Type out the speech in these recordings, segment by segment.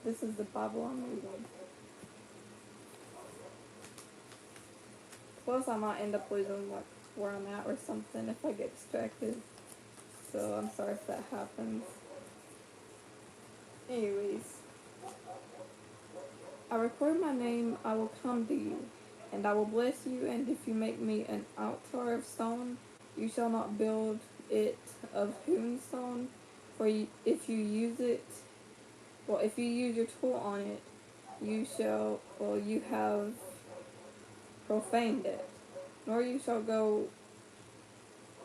This is the Bible I'm reading. Plus, I might end up losing like where I'm at or something if I get distracted. So I'm sorry if that happens. Anyways, I record my name, I will come to you, and I will bless you, and if you make me an altar of stone, you shall not build it of hewn stone, for if you use it, if you use your tool on it, you have profaned it, nor you shall go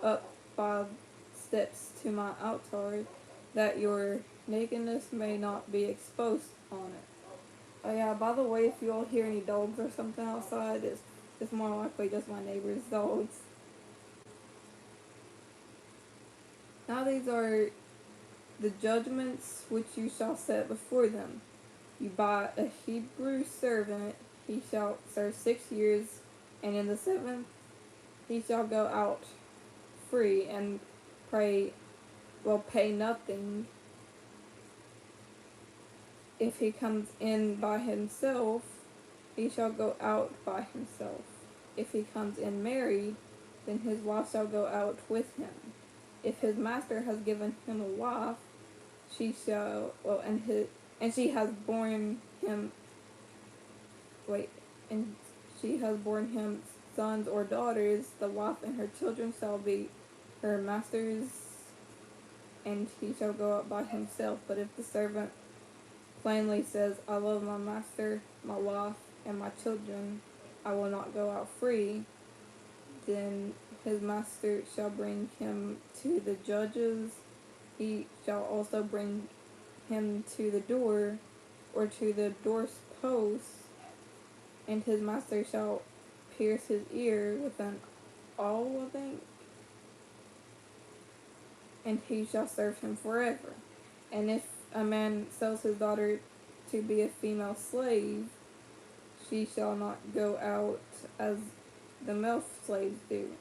up by steps to my altar, that your nakedness may not be exposed on it. Oh yeah, by the way, if you all hear any dogs or something outside, it's more likely just my neighbor's dogs. Now these are the judgments which you shall set before them. You buy a Hebrew servant, he shall serve 6 years, and in the 7th he shall go out free and pay nothing. If he comes in by himself, he shall go out by himself. If he comes in married, then his wife shall go out with him. If his master has given him a wife, she shall and she has borne him and she has borne him sons or daughters, the wife and her children shall be her master's, and he shall go out by himself. But if the servant plainly says, I love my master, my wife, and my children, I will not go out free, then his master shall bring him to the judges. He shall also bring him to the door, or to the doorpost, and his master shall pierce his ear with an awl, I think, and he shall serve him forever. And if a man sells his daughter to be a female slave, she shall not go out as the male slaves do.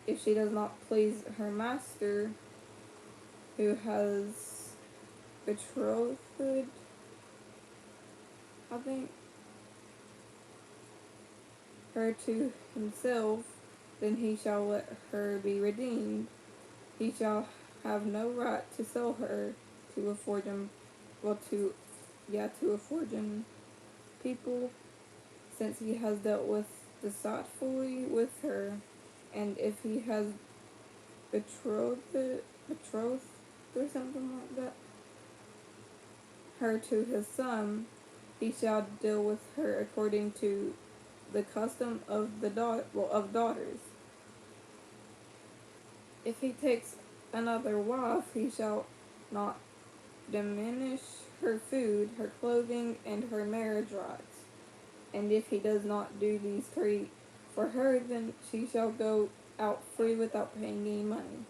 If she does not please her master, who has betrothed, I think, her to himself, then he shall let her be redeemed. He shall have no right to sell her to a foreign, to a foreign people, since he has dealt with deceitfully with her. And if he has betrothed or something like that, her to his son, he shall deal with her according to the custom of of daughters. If he takes another wife, he shall not diminish her food, her clothing, and her marriage rights. And if he does not do these 3 for her, then she shall go out free without paying any money.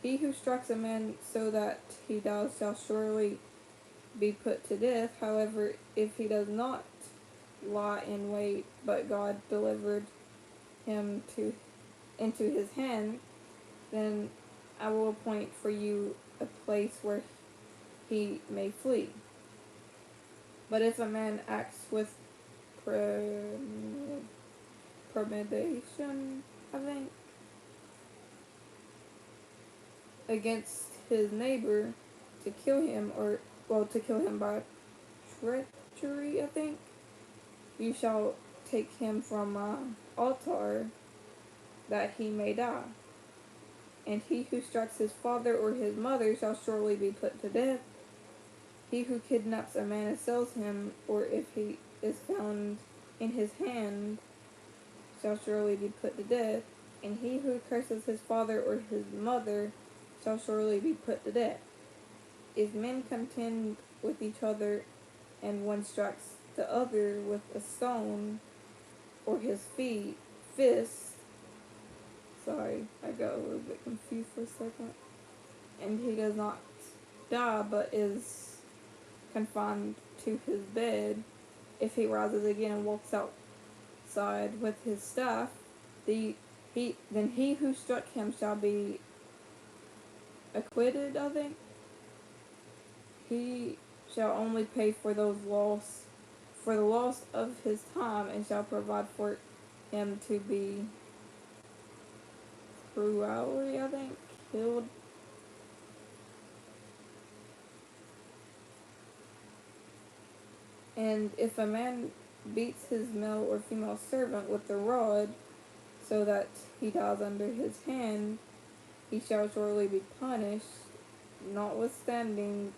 He who strikes a man so that he dies shall surely be put to death. However, if he does not lie in wait, but God delivered him into his hand, then I will appoint for you a place where he may flee. But if a man acts with premeditation, I think, against his neighbor to kill him, to kill him by treachery, I think, you shall take him from my altar, that he may die. And he who strikes his father or his mother shall surely be put to death. He who kidnaps a man and sells him, or if he is found in his hand, shall surely be put to death. And he who curses his father or his mother shall surely be put to death. If men contend with each other, and one strikes the other with a stone or his fist, sorry, I got a little bit confused for a second, and he does not die but is confined to his bed, if he rises again and walks outside with his staff, then he who struck him shall be acquitted, I think. shall only pay for the loss of his time, and shall provide for him to be cruelly, I think, killed. And if a man beats his male or female servant with a rod, so that he dies under his hand, he shall surely be punished. Notwithstanding,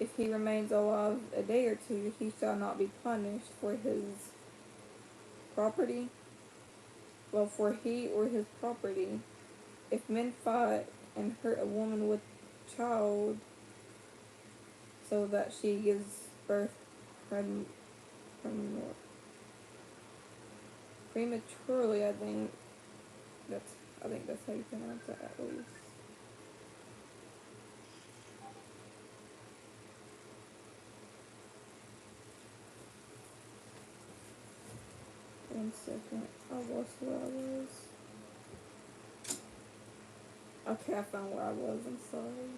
if he remains alive a day or two, he shall not be punished for his property. Well, for he or his property. If men fight and hurt a woman with child, so that she gives birth prematurely, I think that's how you pronounce it at least. One second, I lost where I was. Okay, I found where I was, I'm sorry.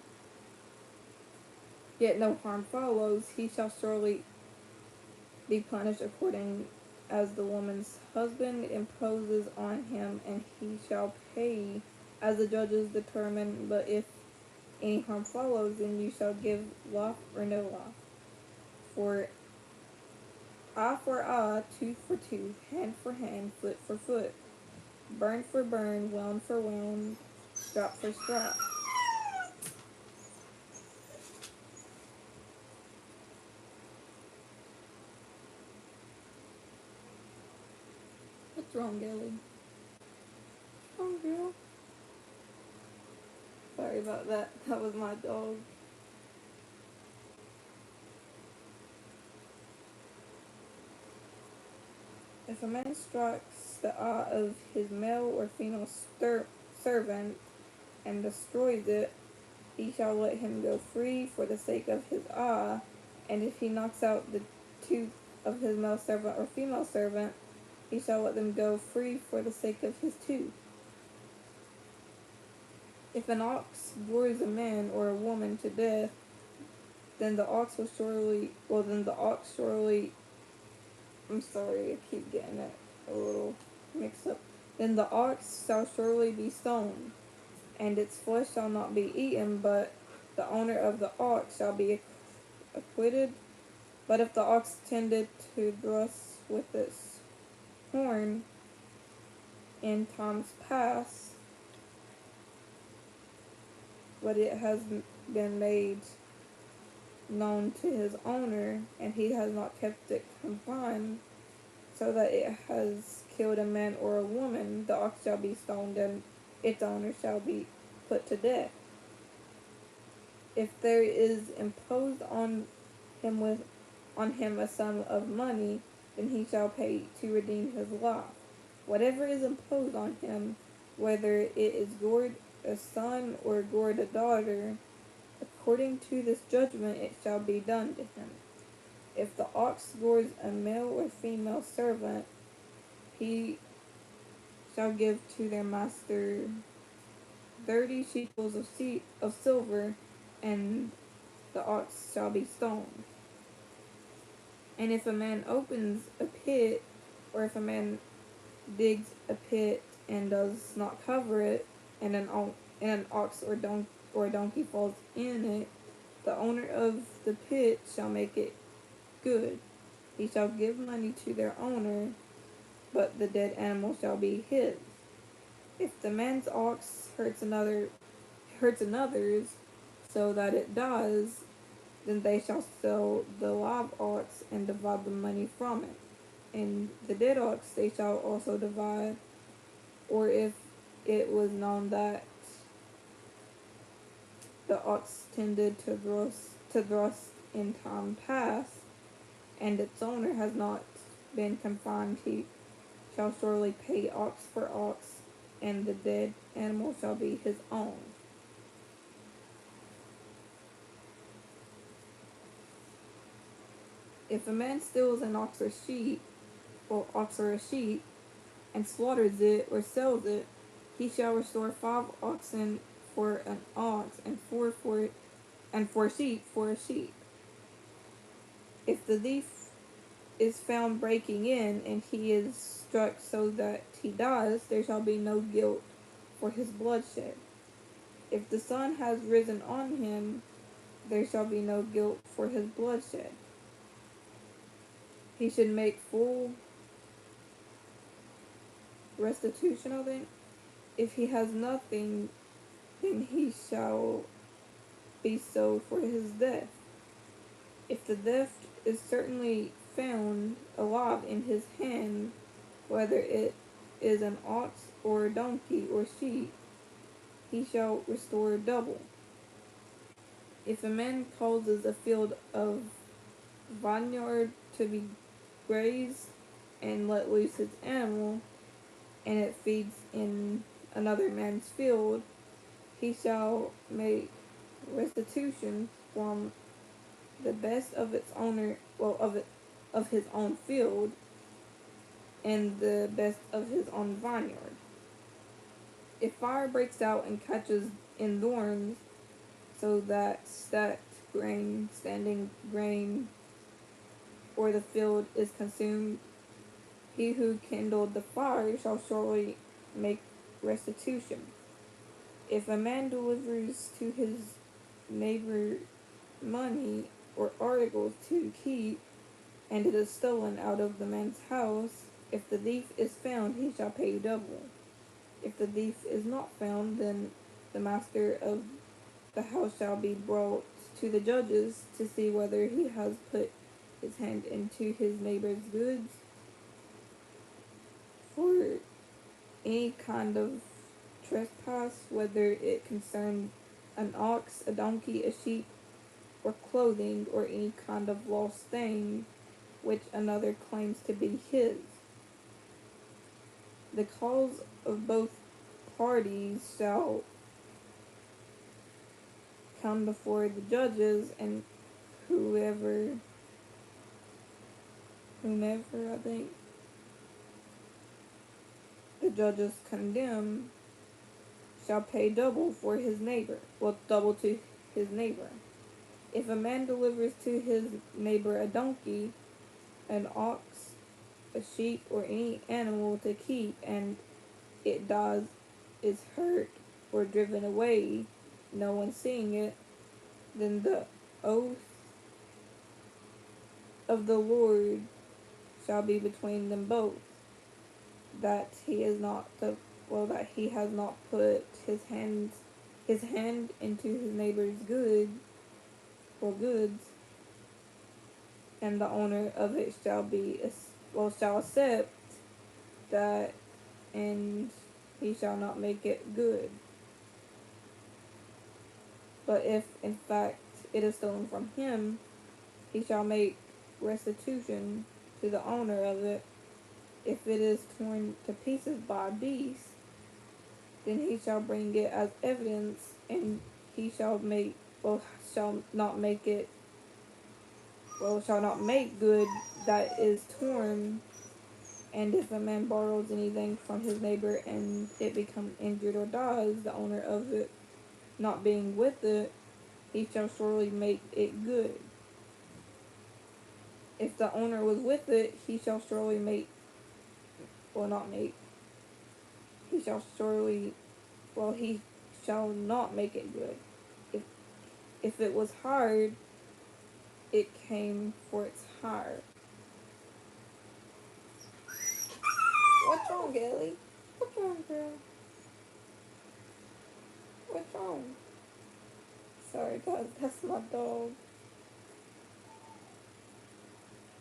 Yet no harm follows, he shall surely be punished according as the woman's husband imposes on him, and he shall pay as the judges determine. But if any harm follows, then you shall give life or no life. For eye, tooth for tooth, hand for hand, foot for foot, burn for burn, wound for wound, strap for strap. What's wrong, Ellie? Oh, girl. Sorry about that. That was my dog. If a man strikes the eye of his male or female servant and destroys it, he shall let him go free for the sake of his eye. And if he knocks out the tooth of his male servant or female servant, he shall let them go free for the sake of his tooth. If an ox bores a man or a woman to death, then the ox surely, I'm sorry, I keep getting it a little mixed up. Then the ox shall surely be stoned, and its flesh shall not be eaten, but the owner of the ox shall be acquitted. But if the ox tended to thrust with its horn in times past, but it has been made known to his owner, and he has not kept it confined, so that it has killed a man or a woman, the ox shall be stoned, and its owner shall be put to death. If there is imposed on him a sum of money, then he shall pay to redeem his life. Whatever is imposed on him, whether it is gored a son or gored a daughter, according to this judgment it shall be done to him. If the ox gores a male or female servant, he shall give to their master 30 shekels of silver, and the ox shall be stoned. And if a man opens a pit, or if a man digs a pit and does not cover it, and an ox or a donkey falls in it, the owner of the pit shall make it good. He shall give money to their owner, but the dead animal shall be his. If the man's ox hurts another's, so that it dies, then they shall sell the live ox and divide the money from it. And the dead ox they shall also divide, or if it was known that the ox tended to thrust in time past, and its owner has not been confined, he shall surely pay ox for ox, and the dead animal shall be his own. If a man steals an ox or a sheep, and slaughters it or sells it, he shall restore 5 oxen for an ox, and 4 sheep for a sheep. If the thief is found breaking in and he is struck so that he dies, there shall be no guilt for his bloodshed. If the sun has risen on him, there shall be no guilt for his bloodshed. He should make full restitution, I think. If he has nothing, then he shall be so for his death. If the theft is certainly found alive in his hand, whether it is an ox or a donkey or sheep, he shall restore double. If a man causes a field of vineyard to be grazed and let loose its animal, and it feeds in another man's field, he shall make restitution from the best of its owner, of his own field, and the best of his own vineyard. If fire breaks out and catches in thorns, so that standing grain, or the field is consumed, he who kindled the fire shall surely make restitution. If a man delivers to his neighbor money or articles to keep, and it is stolen out of the man's house, if the thief is found, he shall pay double. If the thief is not found, then the master of the house shall be brought to the judges to see whether he has put his hand into his neighbor's goods. For any kind of trespass, whether it concerned an ox, a donkey, a sheep, or clothing, or any kind of lost thing which another claims to be his. The cause of both parties shall come before the judges, and whomever I think the judges condemn shall pay double for his neighbor, double to his neighbor. If a man delivers to his neighbor a donkey, an ox, a sheep, or any animal to keep, and it dies, is hurt, or driven away, no one seeing it, then the oath of the Lord shall be between them both, that he is not that he has not put his hand into his neighbor's goods, and the owner of it shall accept that, and he shall not make it good. But if in fact it is stolen from him, he shall make restitution to the owner of it. If it is torn to pieces by a beast, then he shall bring it as evidence, and he shall not make good that is torn. And if a man borrows anything from his neighbor and it becomes injured or dies, the owner of it not being with it, he shall surely make it good. If the owner was with it, he shall surely make, not make, he shall surely, he shall not make it good. If it was hired, it came for its hire. What's wrong, Ellie? What's wrong, girl? What's wrong? Sorry, guys, that's my dog.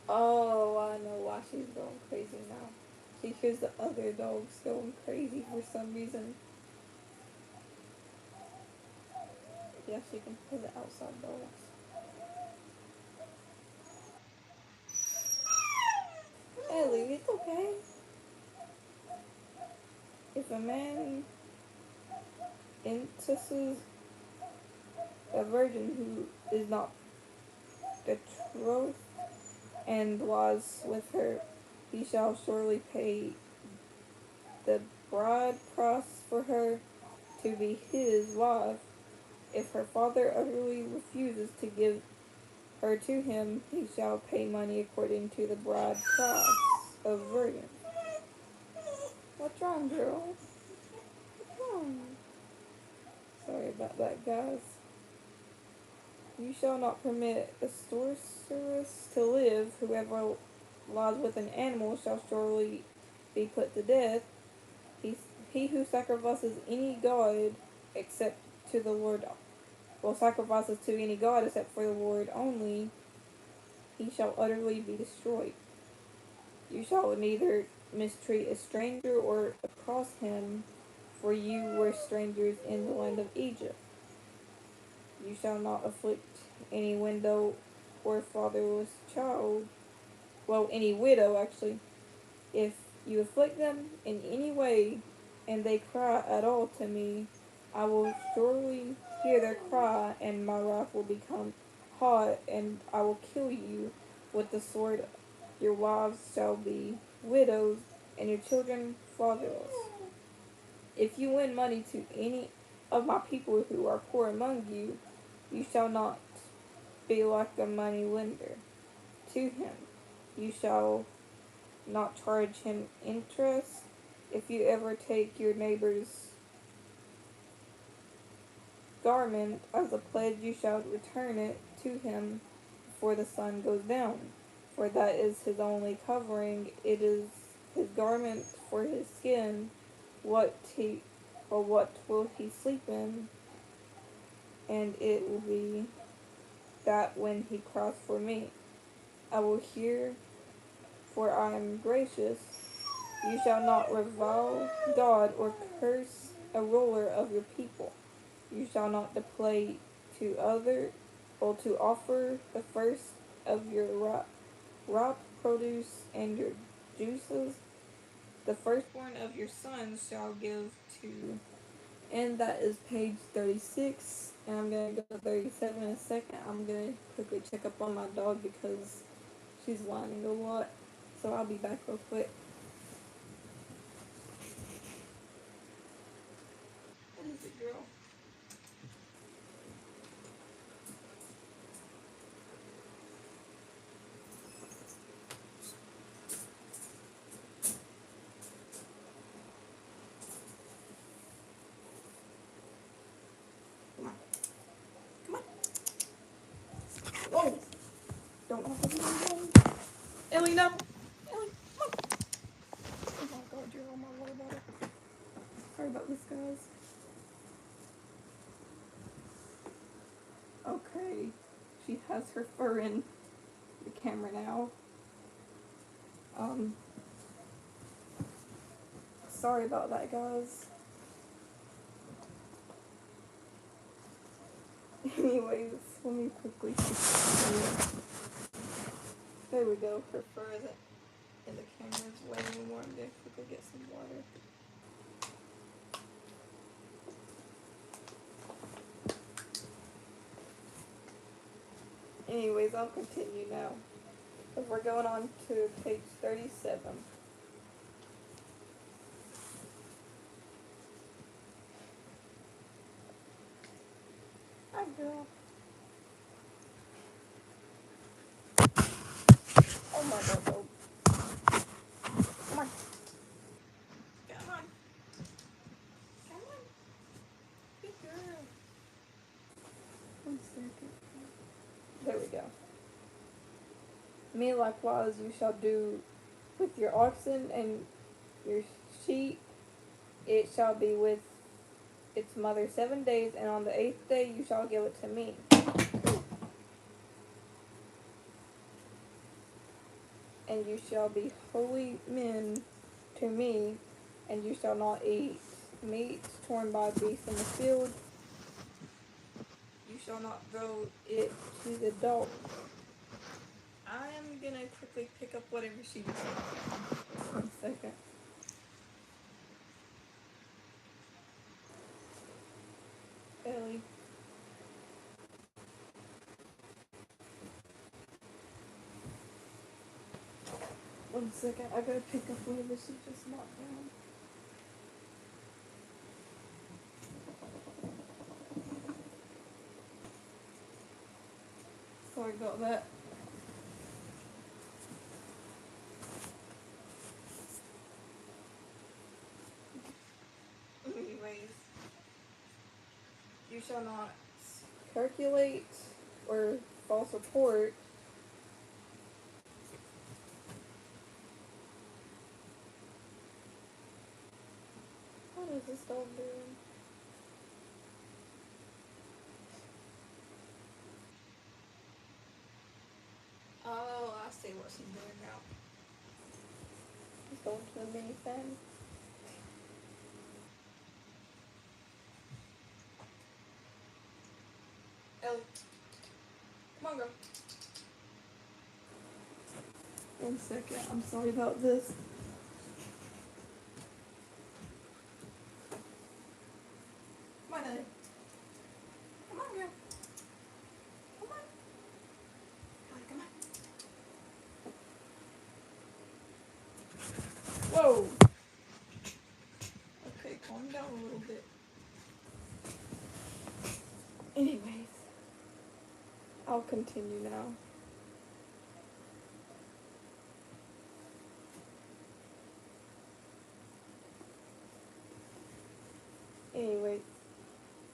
Oh, I know why she's going crazy now. She hears the other dogs going crazy for some reason. Yeah, she can hear the outside dogs. Ellie, it's okay. If a man entices a virgin who is not betrothed and lies with her, he shall surely pay the bride price for her to be his wife. If her father utterly refuses to give her to him, he shall pay money according to the bride price of virgin. What's wrong, girl? What's wrong? Sorry about that, guys. You shall not permit a sorceress to live. Whoever lies with an animal shall surely be put to death. He who sacrifices any god except to the Lord, well, sacrifices to any god except for the Lord only, he shall utterly be destroyed. You shall neither mistreat a stranger or oppress him, for you were strangers in the land of Egypt. You shall not afflict any widow or fatherless child, well, any widow actually. If you afflict them in any way, and they cry at all to me, I will surely hear their cry, and my wrath will become hot, and I will kill you with the sword. Your wives shall be widows, and your children fatherless. If you lend money to any of my people who are poor among you, you shall not be like a money lender to him. You shall not charge him interest. If you ever take your neighbor's garment as a pledge, you shall return it to him before the sun goes down, for that is his only covering. It is his garment for his skin. What will he sleep in? And it will be that when he cries for me, I will hear, for I am gracious. You shall not revile God or curse a ruler of your people. You shall not deplete to other, or to offer the first of your ripe produce and your juices. The firstborn of your sons shall give to. And that is page 36. And I'm going to go to 37 in a second. I'm going to quickly check up on my dog because she's whining a lot. So I'll be back real quick. What is it, girl? Come on. Whoa! Don't want to be alone. Ellie, no! Ellie, come on! Oh my god, you're on my water bottle. Sorry about this, guys. Okay. She has her fur in the camera now. Sorry about that, guys. Anyways, let me quickly fix. There we go. Her fur isn't in the camera's way anymore. I'm gonna quickly get some water. Anyways, I'll continue now. We're going on to page 37. Hi, girl. Oh my god, oh. Come on. Come on. Come on. Good girl. 1 second. There we go. Me likewise you shall do with your oxen and your sheep. It shall be with its mother 7 days, and on the 8th day you shall give it to me. And you shall be holy men to me, and you shall not eat meat torn by beasts in the field. You shall not throw it to the dog. I am gonna quickly pick up whatever she just said. 1 second. Ellie. 1 second. I gotta pick up whatever she just knocked down. Sorry about that. Anyways, you shall not calculate or false report. What is this dog doing? Oh, I see what she's doing now. She's going to the mini fan. Ellie, come on, girl. 1 second. I'm sorry about this. Come on, Ellie. Come on, girl. Come on. Ellie, come on. Whoa. Okay, calm down a little bit. Anyways, I'll continue now. Anyway,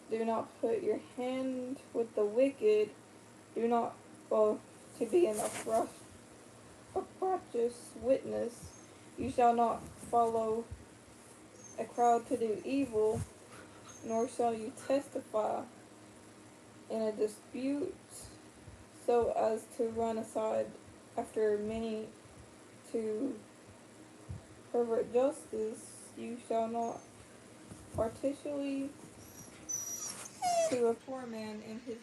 do not put your hand with the wicked. Do not, well, to be an obnoxious witness. You shall not follow a crowd to do evil, nor shall you testify in a dispute so as to run aside after many to pervert justice. You shall not partially to a poor man in his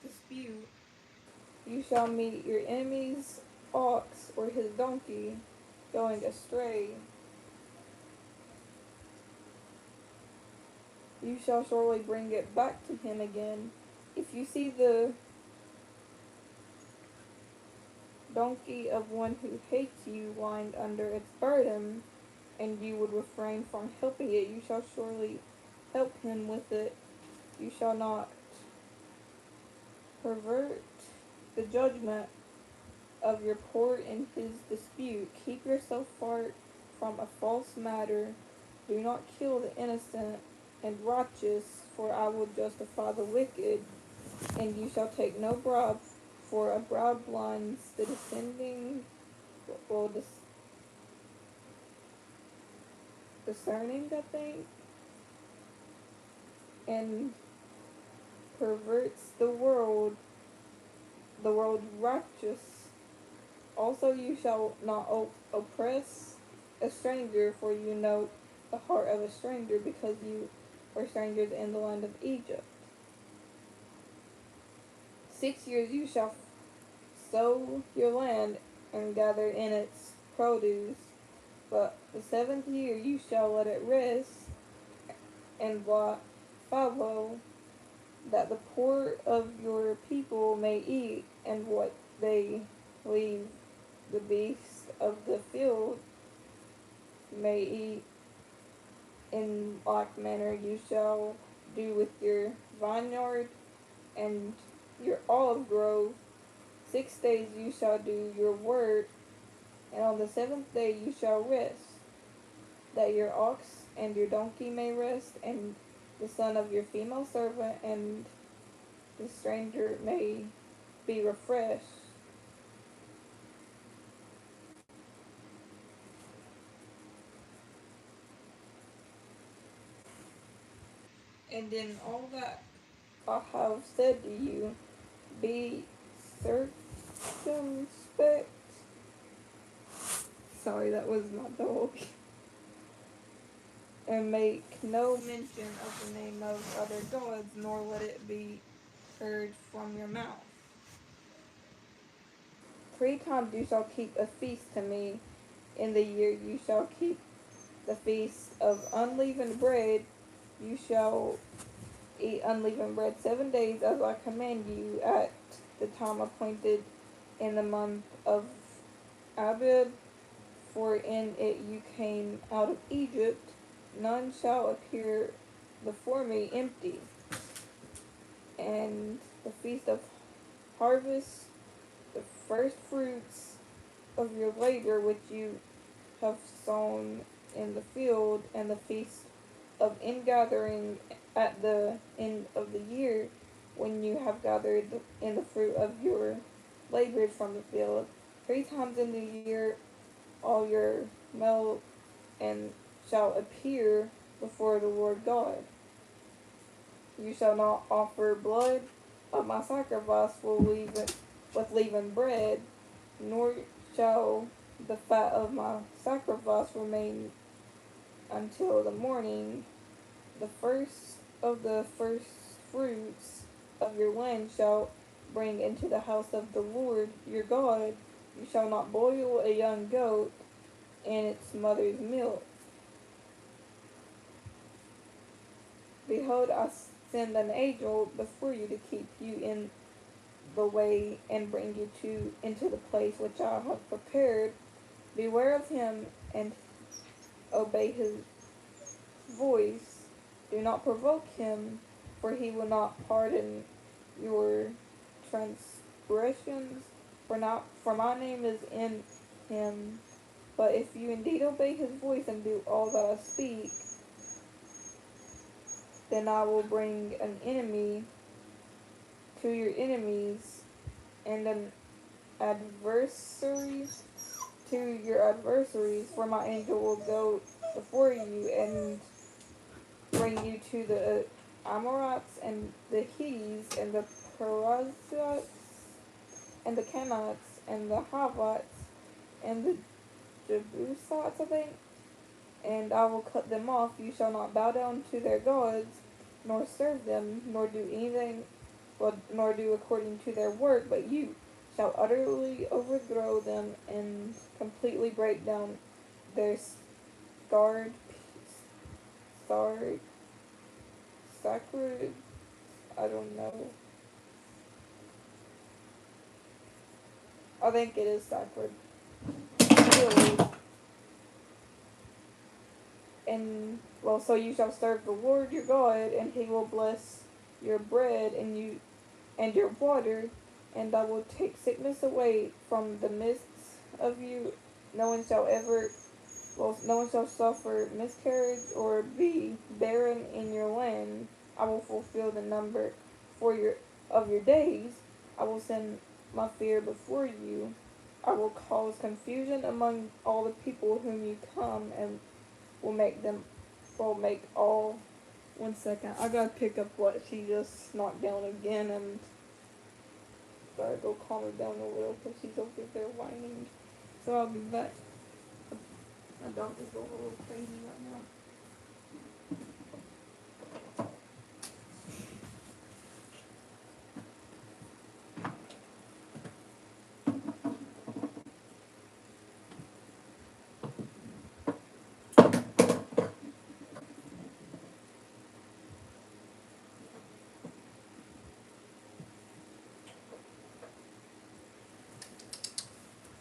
dispute. You shall meet your enemy's ox or his donkey going astray. You shall surely bring it back to him again. If you see the donkey of one who hates you wind under its burden, and you would refrain from helping it, you shall surely help him with it. You shall not pervert the judgment of your poor in his dispute. Keep yourself far from a false matter. Do not kill the innocent and righteous, for I will justify the wicked. And you shall take no bribe, for a bribe blinds the discerning, discerning, I think, and perverts the world righteous. Also you shall not oppress a stranger, for you know the heart of a stranger, because you were strangers in the land of Egypt. 6 years you shall sow your land and gather in its produce, but the 7th year you shall let it rest and follow, that the poor of your people may eat, and what they leave the beasts of the field may eat. In like manner you shall do with your vineyard and your olive grove. 6 days you shall do your work, and on the 7th day you shall rest, that your ox and your donkey may rest, and the son of your female servant and the stranger may be refreshed. And in all that I have said to you, be circumspect. Sorry, that was my dog. And make no mention of the name of other gods, nor let it be heard from your mouth. 3 times you shall keep a feast to me. In the year you shall keep the feast of unleavened bread. You shall eat unleavened bread 7 days, as I command you, at the time appointed in the month of Abib, for in it you came out of Egypt. None shall appear before me empty. And the feast of harvest first fruits of your labor which you have sown in the field, and the feast of ingathering at the end of the year, when you have gathered in the fruit of your labors from the field. 3 times in the year all your male and shall appear before the Lord God. You shall not offer blood of my sacrifice with leavened bread, nor shall the fat of my sacrifice remain until the morning. The first of the first fruits of your land shall bring into the house of the Lord your God. You shall not boil a young goat in its mother's milk. Behold, I send an angel before you to keep you in the way and bring you into the place which I have prepared. Beware of him and obey his voice. Do not provoke him, for he will not pardon your transgressions. For my name is in him. But if you indeed obey his voice and do all that I speak, then I will bring an enemy to your enemies, and an adversary to your adversaries. For my angel will go before you and bring you to the Amorites and the Hittites and the Perizzites and the Canaanites and the Hivites and the Jebusites, I think, and I will cut them off. You shall not bow down to their gods, nor serve them, nor do anything, nor do according to their work, but you shall utterly overthrow them and completely break down their sacred, sacred, I don't know. I think it is sacred. Really. And well, so you shall serve the Lord your God, and he will bless your bread and your water, and I will take sickness away from the midst of you. No one shall no one shall suffer miscarriage or be barren in your land. I will fulfill the number of your days. I will send my fear before you. I will cause confusion among all the people whom you come, and will make all. 1 second, I gotta pick up what she just knocked down again, and gotta go calm her down a little because she's over there whining. So I'll be back. My dog is going a little crazy right now.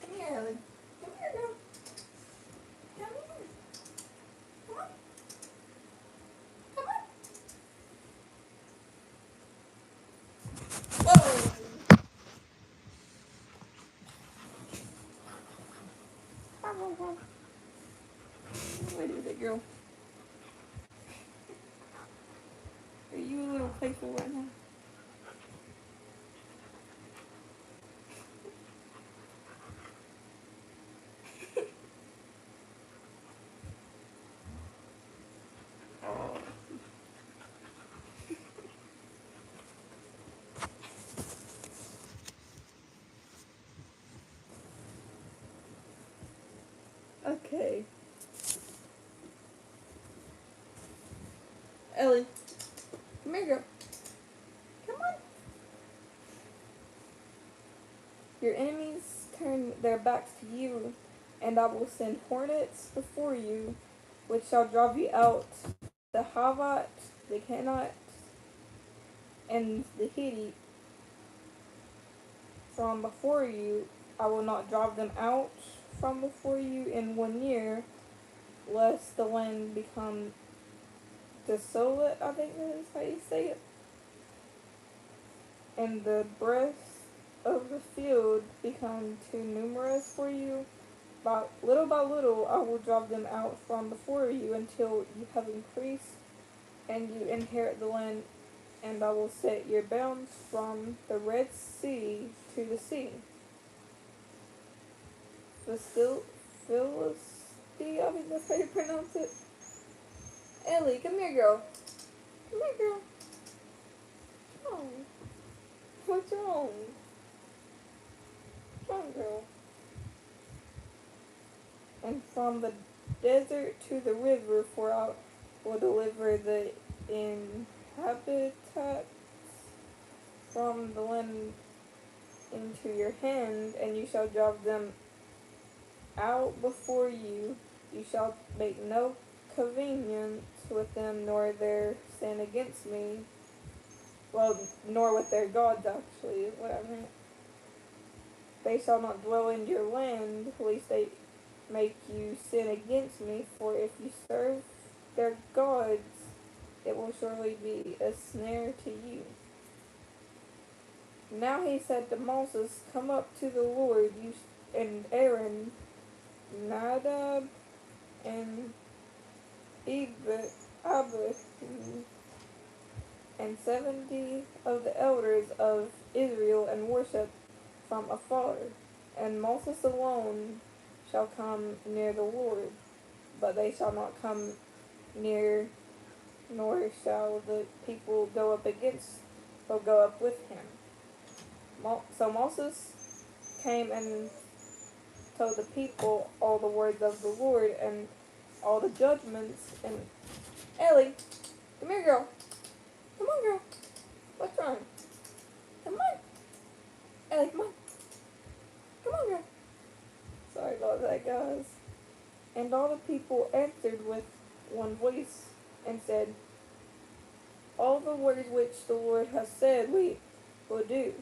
Come here, Ellie. Come here, girl. Come here. Come on. Come on. Whoa. What is it, girl? Are you a little playful right now? Oh. Okay. Ellie, come here, girl. Come on. Your enemies turn their backs to you, and I will send hornets before you, which shall drive you out. The Hivites, the Canaanites, and the Hittites from before you. I will not drive them out from before you in 1 year, lest the land become desolate, I think that is how you say it. And the breast of the field become too numerous for you, by little I will drive them out from before you until you have increased and you inherit the land, and I will set your bounds from the Red Sea to the sea. Philistia, I think that's how you pronounce it. Ellie, come here, girl. Come here, girl. Oh, what's wrong? Come on, girl. And from the desert to the river, for I will deliver the inhabitants from the land into your hand, and you shall drive them out before you. You shall make no covenant with them, nor their sin against me. Well, nor with their gods, actually, is what I meant. They shall not dwell in your land, lest they make you sin against me, for if you serve their gods, it will surely be a snare to you. Now he said to Moses, come up to the Lord, you and Aaron, Nadab and Abihu, and 70 of the elders of Israel, and worship from afar. And Moses alone shall come near the Lord, but they shall not come near, nor shall the people go up with him. So Moses came and told the people all the words of the Lord and all the judgments. And Ellie, come here, girl. Come on, girl. What's wrong? Come on. Ellie, come on. Come on, girl. Sorry about that, guys. And all the people answered with one voice and said, all the words which the Lord has said we will do.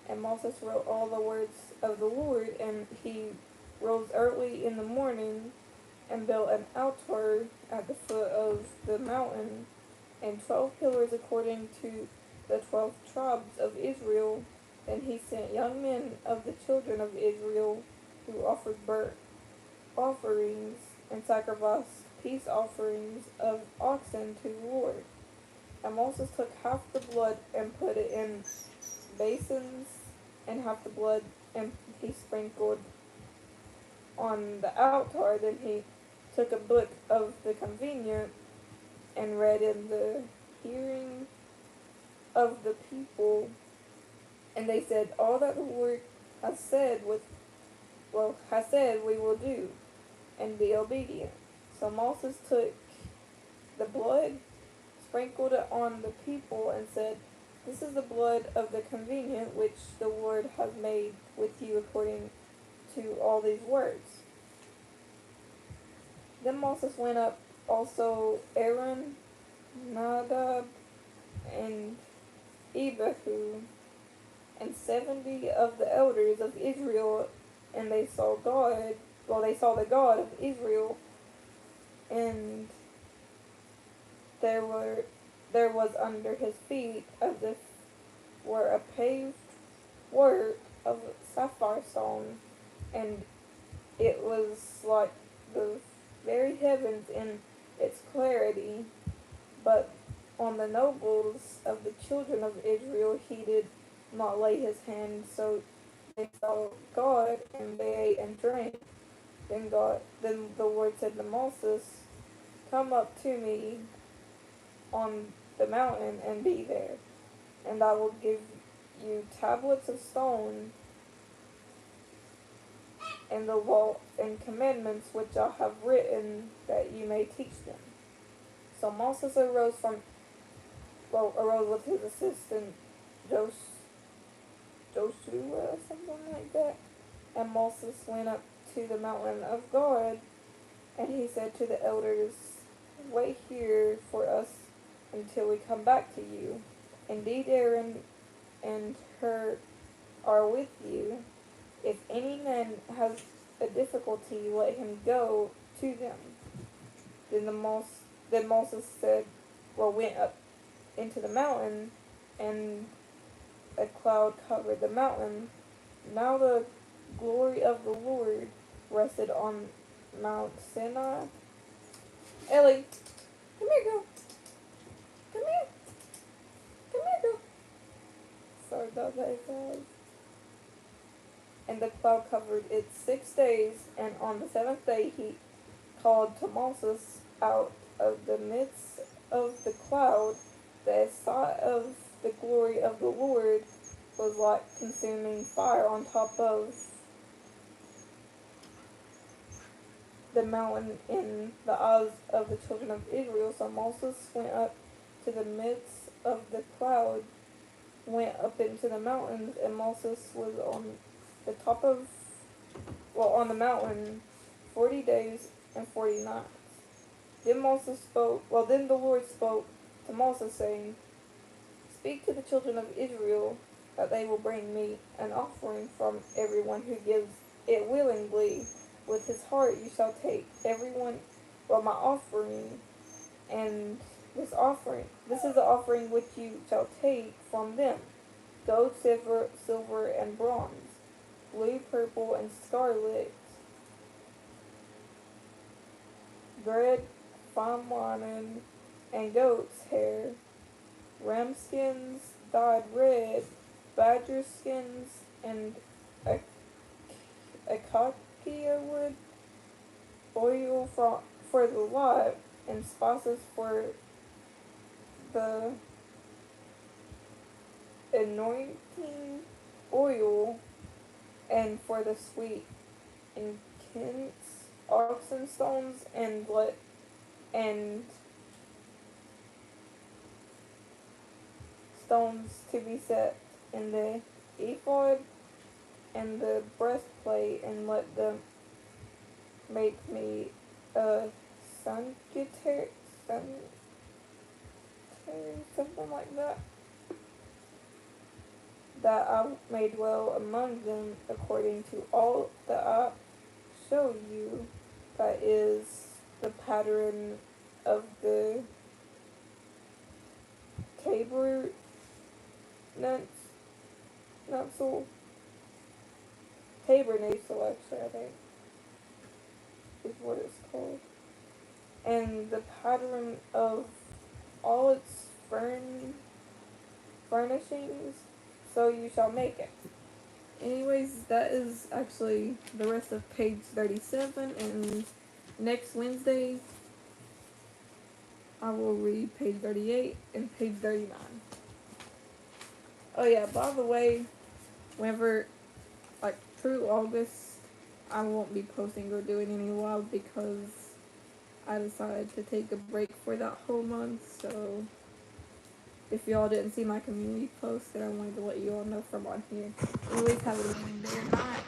And Moses wrote all the words of the Lord, and he rose early in the morning and built an altar at the foot of the mountain, and 12 pillars according to the 12 tribes of Israel. Then he sent young men of the children of Israel who offered burnt offerings and sacrificed peace offerings of oxen to the Lord. And Moses took half the blood and put it in basins, and half the blood and he sprinkled on the altar. Then he took a book of the covenant and read in the hearing of the people, and they said, all that the Lord has said we will do, and be obedient. So Moses took the blood, sprinkled it on the people, and said, this is the blood of the covenant which the Lord has made with you according to all these words. Then Moses went up, also Aaron, Nadab, and Abihu, and 70 of the elders of Israel, and they saw the God of Israel, and there was under his feet as if were a paved work of sapphire stone, and it was like the very heavens in its clarity. But on the nobles of the children of Israel he did not lay his hand, so they saw God, and they ate and drank. Then the Lord said to Moses, come up to me on the mountain and be there, and I will give you tablets of stone and the law and commandments which I have written, that you may teach them. So Moses arose with his assistant Joshua, something like that, and Moses went up to the mountain of God, and he said to the elders, wait here for us until we come back to you. Indeed, Aaron and Hur are with you. If any man has a difficulty, let him go to them. Then Moses went up into the mountain, and a cloud covered the mountain, Now the glory of the Lord rested on Mount Sinai. Ellie, come here, girl. Come here. Come here, girl. Sorry about that, guys. And the cloud covered it 6 days, and on the seventh day he called to Moses out of the midst of the cloud. The sight of the glory of the Lord was like consuming fire on top of the mountain in the eyes of the children of Israel. So Moses went up to the midst of the cloud, went up into the mountains, and Moses was on the top of, on the mountain 40 days and 40 nights. Then the Lord spoke to Moses, saying, Speak to the children of Israel that they will bring me an offering from everyone who gives it willingly. With his heart you shall take everyone, my offering, and this is the offering which you shall take from them: gold, silver, and bronze, blue, purple, and scarlet, bread, fine linen, and goat's hair, ram skins dyed red, badger skins, and acacia wood, oil for the light, and spices for the anointing oil, and for the sweet incense, oxen stones, and stones to be set in the ephod and the breastplate, and let them make me a sanctuary, something like that, that I may dwell among them according to all that I show you. That is the pattern of the tabernacle, actually, I think, is what it's called. And the pattern of all its furnishings, so you shall make it. Anyways, that is actually the rest of page 37, and next Wednesday I will read page 38 and page 39. Oh yeah, by the way, whenever, through August, I won't be posting or doing any live because I decided to take a break for that whole month. So if y'all didn't see my community post, then I wanted to let you all know from on here. Anyways, have a good day or night.